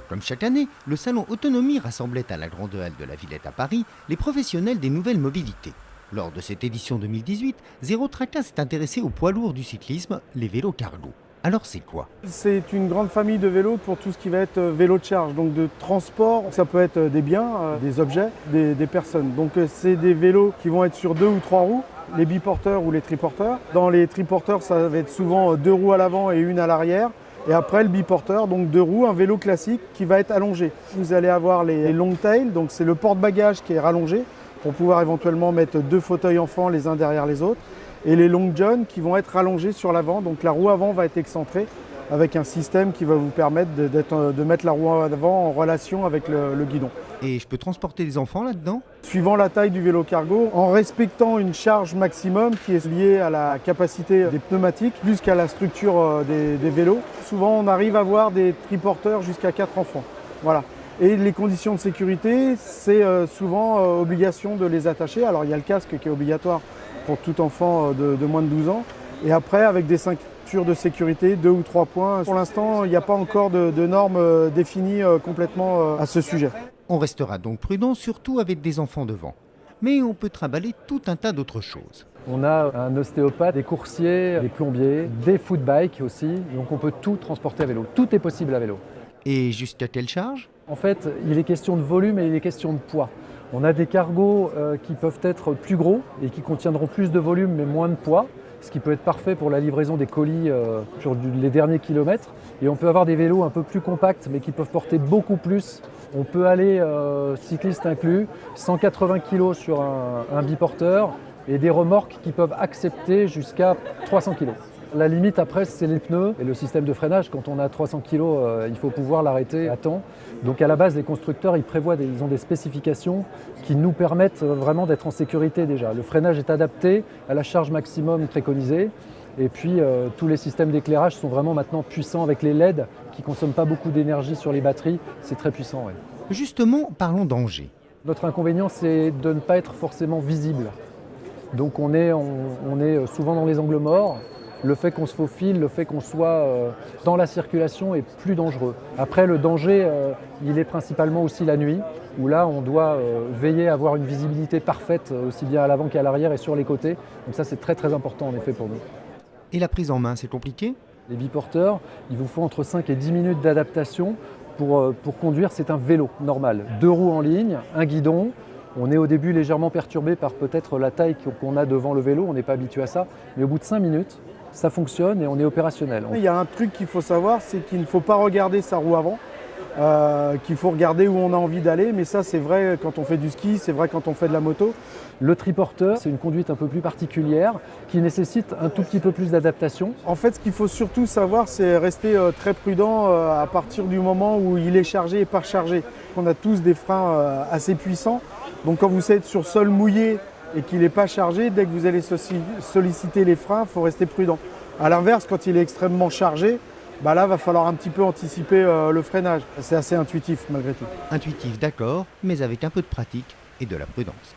Comme chaque année, le salon Autonomie rassemblait à la Grande Halle de la Villette à Paris les professionnels des nouvelles mobilités. Lors de cette édition 2018, Zéro Tracas s'est intéressé aux poids lourds du cyclisme, les vélos cargo. Alors c'est quoi? C'est une grande famille de vélos pour tout ce qui va être vélo de charge, donc de transport. Ça peut être des biens, des objets, des personnes. Donc c'est des vélos qui vont être sur 2 ou 3 roues, les biporteurs ou les triporteurs. Dans les triporteurs, ça va être souvent 2 roues à l'avant et 1 à l'arrière. Et après le biporteur, donc 2 roues, un vélo classique qui va être allongé. Vous allez avoir les long tail, donc c'est le porte-bagages qui est rallongé pour pouvoir éventuellement mettre 2 fauteuils enfants les uns derrière les autres. Et les long john qui vont être rallongés sur l'avant, donc la roue avant va être excentrée avec un système qui va vous permettre de mettre la roue avant en relation avec le guidon. Et je peux transporter des enfants là-dedans? Suivant la taille du vélo cargo, en respectant une charge maximum qui est liée à la capacité des pneumatiques plus qu'à la structure des vélos. Souvent on arrive à avoir des triporteurs jusqu'à 4 enfants. Voilà. Et les conditions de sécurité, c'est souvent obligation de les attacher. Alors il y a le casque qui est obligatoire pour tout enfant de moins de 12 ans. Et après avec des ceintures de sécurité, 2 ou 3 points. Pour l'instant, il n'y a pas encore de normes définies complètement à ce sujet. On restera donc prudent, surtout avec des enfants devant. Mais on peut trimballer tout un tas d'autres choses. On a un ostéopathe, des coursiers, des plombiers, des footbikes aussi. Donc on peut tout transporter à vélo. Tout est possible à vélo. Et jusqu'à quelle charge? En fait, il est question de volume et il est question de poids. On a des cargos qui peuvent être plus gros et qui contiendront plus de volume mais moins de poids, ce qui peut être parfait pour la livraison des colis sur les derniers kilomètres. Et on peut avoir des vélos un peu plus compacts mais qui peuvent porter beaucoup plus. On peut aller, cycliste inclus, 180 kg sur un biporteur et des remorques qui peuvent accepter jusqu'à 300 kg. La limite après, c'est les pneus et le système de freinage. Quand on a 300 kg, il faut pouvoir l'arrêter à temps. Donc à la base, les constructeurs, ils ont des spécifications qui nous permettent vraiment d'être en sécurité déjà. Le freinage est adapté à la charge maximum préconisée. Et puis tous les systèmes d'éclairage sont vraiment maintenant puissants avec les LED qui ne consomment pas beaucoup d'énergie sur les batteries. C'est très puissant. Ouais. Justement, parlons danger. Notre inconvénient, c'est de ne pas être forcément visible. Donc on est souvent dans les angles morts. Le fait qu'on se faufile, le fait qu'on soit dans la circulation est plus dangereux. Après, le danger, il est principalement aussi la nuit, où là, on doit veiller à avoir une visibilité parfaite, aussi bien à l'avant qu'à l'arrière et sur les côtés. Donc ça, c'est très très important en effet pour nous. Et la prise en main, c'est compliqué? Les biporteurs, il vous faut entre 5 et 10 minutes d'adaptation pour conduire. C'est un vélo normal. 2 roues en ligne, un guidon. On est au début légèrement perturbé par peut-être la taille qu'on a devant le vélo, on n'est pas habitué à ça. Mais au bout de 5 minutes, ça fonctionne et on est opérationnel. Il y a un truc qu'il faut savoir, c'est qu'il ne faut pas regarder sa roue avant, qu'il faut regarder où on a envie d'aller, mais ça c'est vrai quand on fait du ski, c'est vrai quand on fait de la moto. Le triporteur, c'est une conduite un peu plus particulière qui nécessite un tout petit peu plus d'adaptation. En fait, ce qu'il faut surtout savoir, c'est rester très prudent à partir du moment où il est chargé et pas chargé. On a tous des freins assez puissants, donc quand vous êtes sur sol mouillé, et qu'il n'est pas chargé, dès que vous allez solliciter les freins, il faut rester prudent. A l'inverse, quand il est extrêmement chargé, là, il va falloir un petit peu anticiper le freinage. C'est assez intuitif malgré tout. Intuitif, d'accord, mais avec un peu de pratique et de la prudence.